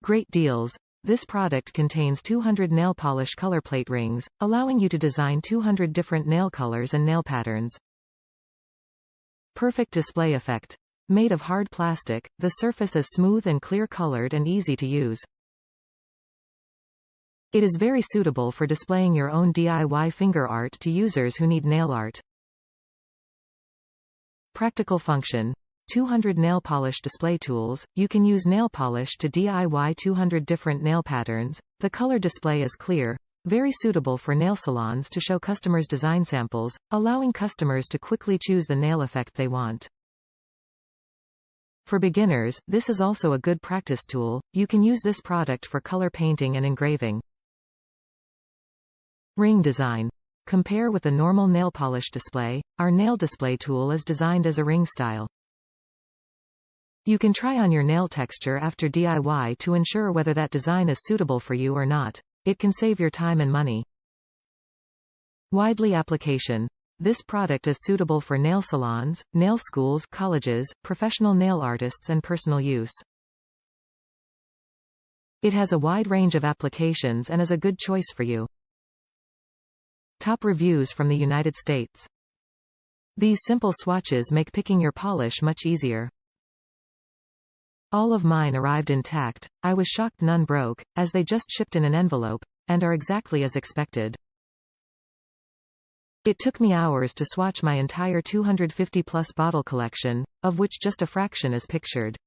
Great deals. This product contains 200 nail polish color plate rings, allowing you to design 200 different nail colors and nail patterns. Perfect display effect. Made of hard plastic, the surface is smooth and clear-colored and easy to use. It is very suitable for displaying your own DIY finger art to users who need nail art. Practical function. 200 nail polish display tools. You can use nail polish to DIY 200 different nail patterns. The color display is clear, very suitable for nail salons to show customers design samples, allowing customers to quickly choose the nail effect they want. For beginners, this is also a good practice tool. You can use this product for color painting and engraving. Ring design. Compare with the normal nail polish display. Our nail display tool is designed as a ring style. You can try on your nail texture after DIY to ensure whether that design is suitable for you or not. It can save your time and money. Widely application. This product is suitable for nail salons, nail schools, colleges, professional nail artists and personal use. It has a wide range of applications and is a good choice for you. Top reviews from the United States. These simple swatches make picking your polish much easier. All of mine arrived intact. I was shocked none broke, as they just shipped in an envelope, and are exactly as expected. It took me hours to swatch my entire 250-plus bottle collection, of which just a fraction is pictured.